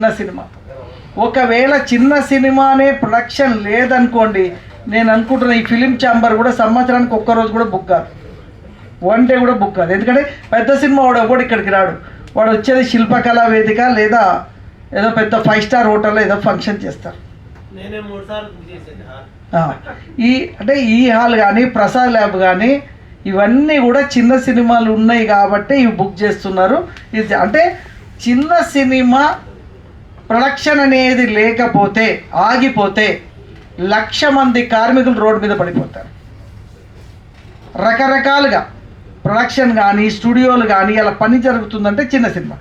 చిన్న సినిమా ఒకవేళ చిన్న సినిమానే ప్రొడక్షన్ లేదనుకోండి, నేను అనుకుంటున్నా ఈ ఫిలిం ఛాంబర్ కూడా సంవత్సరానికి ఒక్కరోజు కూడా బుక్ కాదు, వన్ డే కూడా బుక్ కాదు. ఎందుకంటే పెద్ద సినిమా వాడు ఒకటి ఇక్కడికి రాడు, వాడు వచ్చేది శిల్పకళా వేదిక లేదా ఏదో పెద్ద 5 స్టార్ హోటల్లో ఏదో ఫంక్షన్ చేస్తారు. అంటే ఈ హాల్ కానీ ప్రసాద్ ల్యాబ్ కానీ ఇవన్నీ కూడా చిన్న సినిమాలు ఉన్నాయి కాబట్టి ఇవి బుక్ చేస్తున్నారు. ఇది అంటే చిన్న సినిమా ప్రొడక్షన్ అనేది లేకపోతే ఆగిపోతే 1,00,000 మంది కార్మికులు రోడ్డు మీద పడిపోతారు. రకరకాలుగా ప్రొడక్షన్ కానీ స్టూడియోలు కానీ అలా పని జరుగుతుందంటే చిన్న సినిమా,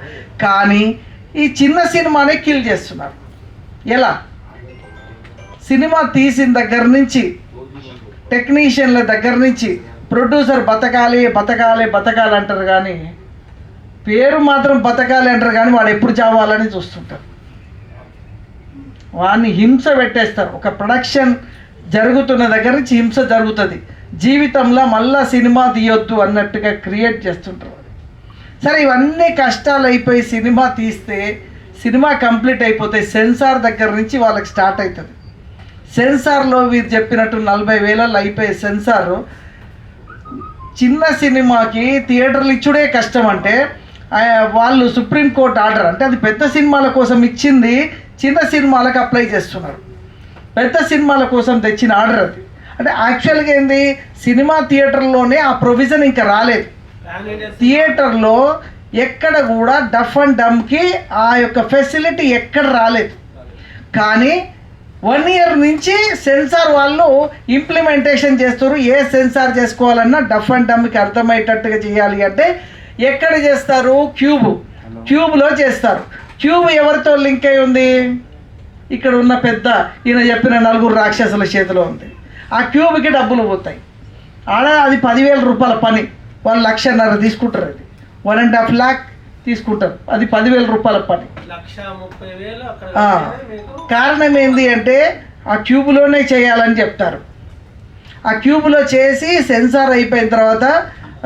కానీ ఈ చిన్న సినిమానే కిల్ చేస్తున్నారు. ఎలా? సినిమా తీసిన దగ్గర నుంచి టెక్నీషియన్ల దగ్గర నుంచి ప్రొడ్యూసర్ బతకాలి బతకాలి బతకాలి అంటారు, కానీ పేరు మాత్రం బతకాలి అంటారు, కానీ వాడు ఎప్పుడు చావాలని చూస్తుంటారు. వాడిని హింస పెట్టేస్తారు. ఒక ప్రొడక్షన్ జరుగుతున్న దగ్గర నుంచి హింస జరుగుతుంది, జీవితంలో మళ్ళా సినిమా తీయొద్దు అన్నట్టుగా క్రియేట్ చేస్తుంటారు. సరే, ఇవన్నీ కష్టాలు అయిపోయి సినిమా తీస్తే సినిమా కంప్లీట్ అయిపోతే సెన్సార్ దగ్గర నుంచి వాళ్ళకి స్టార్ట్ అవుతుంది. సెన్సార్లో వీరు చెప్పినట్టు 40,000 అయిపోయే సెన్సార్ చిన్న సినిమాకి థియేటర్లు ఇచ్చుడే కష్టం. అంటే వాళ్ళు సుప్రీంకోర్టు ఆర్డర్, అంటే అది పెద్ద సినిమాల కోసం ఇచ్చింది, చిన్న సినిమాలకు అప్లై చేస్తున్నారు. పెద్ద సినిమాల కోసం తెచ్చిన ఆర్డర్ అది. అంటే యాక్చువల్గా ఏంది, సినిమా థియేటర్లోనే ఆ ప్రొవిజన్ ఇంకా రాలేదు. థియేటర్లో ఎక్కడ కూడా డఫ్ అండ్ డమ్కి ఆ యొక్క ఫెసిలిటీ ఎక్కడ రాలేదు. కానీ 1 ఇయర్ నుంచి సెన్సార్ వాళ్ళు ఇంప్లిమెంటేషన్ చేస్తారు. ఏ సెన్సార్ చేసుకోవాలన్నా డఫ్ అండ్ డమ్కి అర్థమయ్యేటట్టుగా చేయాలి అంటే ఎక్కడ చేస్తారు? క్యూబ్లో చేస్తారు. క్యూబ్ ఎవరితో లింక్ అయి ఉంది? ఇక్కడ ఉన్న పెద్ద ఈయన చెప్పిన 4 రాక్షసుల చేతిలో ఉంది. ఆ క్యూబ్కి డబ్బులు పోతాయి. అది 10,000 రూపాయల పని, వాళ్ళు 1,50,000 తీసుకుంటారు. అది 1.5 lakh తీసుకుంటారు. అది 10,000 రూపాయల పని. కారణం ఏంటి అంటే ఆ క్యూబ్లోనే చేయాలని చెప్తారు. ఆ క్యూబ్లో చేసి సెన్సార్ అయిపోయిన తర్వాత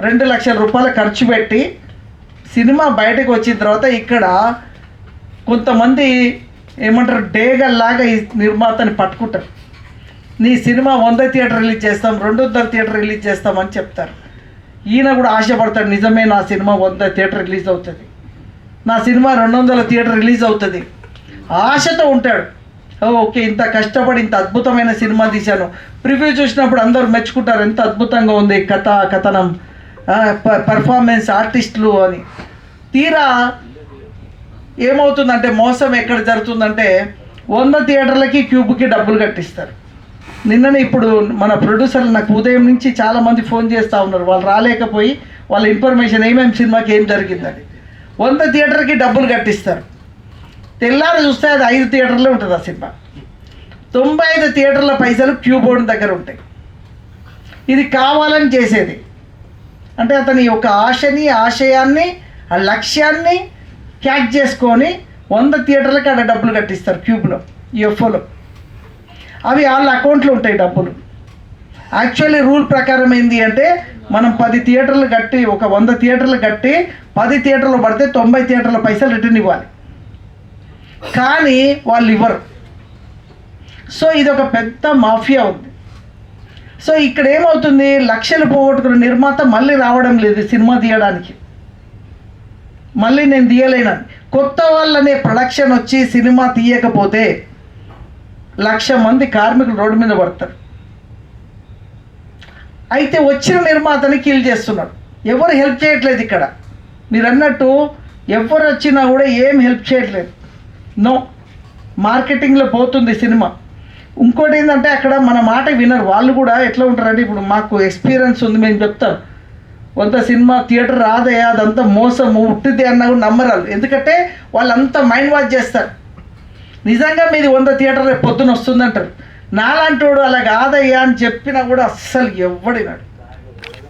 2 లక్షల రూపాయలు ఖర్చు పెట్టి సినిమా బయటకు వచ్చిన తర్వాత ఇక్కడ కొంతమంది ఏమంటారు, డేగల్లాగా ఈ నిర్మాతని పట్టుకుంటారు. నీ సినిమా 100 థియేటర్ రిలీజ్ చేస్తాం, 200 థియేటర్ రిలీజ్ చేస్తామని చెప్తారు. ఈయన కూడా ఆశపడతాడు, నిజమే నా సినిమా 100 థియేటర్ రిలీజ్ అవుతుంది, నా సినిమా 200 థియేటర్ రిలీజ్ అవుతుంది, ఆశతో ఉంటాడు. ఓకే, ఇంత కష్టపడి ఇంత అద్భుతమైన సినిమా తీశాను, ప్రివ్యూ చూసినప్పుడు అందరూ మెచ్చుకుంటారు, ఎంత అద్భుతంగా ఉంది కథనం, పర్ఫార్మెన్స్, ఆర్టిస్టులు అని. తీరా ఏమవుతుందంటే మోసం ఎక్కడ జరుగుతుందంటే 100 థియేటర్లకి క్యూబ్కి డబ్బులు కట్టిస్తారు. నిన్ననే ఇప్పుడు మన ప్రొడ్యూసర్లు నాకు ఉదయం నుంచి చాలామంది ఫోన్ చేస్తూ ఉన్నారు, వాళ్ళు రాలేకపోయి వాళ్ళ ఇన్ఫర్మేషన్ ఏమేమి సినిమాకి ఏం జరిగిందని. 100 థియేటర్కి డబ్బులు కట్టిస్తారు. తెల్లారి చూస్తే అది 5 థియేటర్లో ఉంటుంది ఆ సినిమా. 95 థియేటర్ల పైసలు క్యూబోర్డ్ దగ్గర ఉంటాయి. ఇది కావాలని చేసేది. అంటే అతని ఒక ఆశని, ఆశయాన్ని, ఆ లక్ష్యాన్ని క్యాచ్ చేసుకొని 100 థియేటర్లకి అక్కడ డబ్బులు కట్టిస్తారు క్యూబ్లో, యూఎఫ్ఓలో. అవి వాళ్ళ అకౌంట్లో ఉంటాయి డబ్బులు. యాక్చువల్లీ రూల్ ప్రకారం ఏంటి అంటే మనం 10 థియేటర్లు కట్టి, ఒక 100 థియేటర్లు కట్టి 10 థియేటర్లు పడితే 90 థియేటర్ల పైసలు రిటర్న్ ఇవ్వాలి. కానీ వాళ్ళు ఇవ్వరు. సో ఇది ఒక పెద్ద మాఫియా ఉంది. సో ఇక్కడ ఏమవుతుంది, లక్షలు పోగొట్టుకున్న నిర్మాత మళ్ళీ రావడం లేదు సినిమా తీయడానికి. మళ్ళీ నేను తీయలేనని కొత్త వాళ్ళనే ప్రొడక్షన్ వచ్చి సినిమా తీయకపోతే 1,00,000 మంది కార్మికులు రోడ్డు మీద పడతారు. అయితే వచ్చిన నిర్మాతని కిల్ చేస్తున్నారు. ఎవరు హెల్ప్ చేయట్లేదు ఇక్కడ. మీరు అన్నట్టు ఎవరు వచ్చినా కూడా ఏం హెల్ప్ చేయట్లేదు. నో, మార్కెటింగ్లో పోతుంది సినిమా. ఇంకోటి ఏంటంటే అక్కడ మన మాట వినరు. వాళ్ళు కూడా ఎట్లా ఉంటారంటే, ఇప్పుడు మాకు ఎక్స్పీరియన్స్ ఉంది, మేము చెప్తాం 100 సినిమా థియేటర్ రాదయా, అదంతా మోసము, ఉట్టిది అన్నా కూడా నమ్మరాలు. ఎందుకంటే వాళ్ళంతా మైండ్ వాష్ చేస్తారు. నిజంగా మీది 100 థియేటర్ రేపు పొద్దున వస్తుందంటారు. నాలాంటోడు అలా కాదయ్యా అని చెప్పినా కూడా అస్సలు ఎవ్వడినాడు.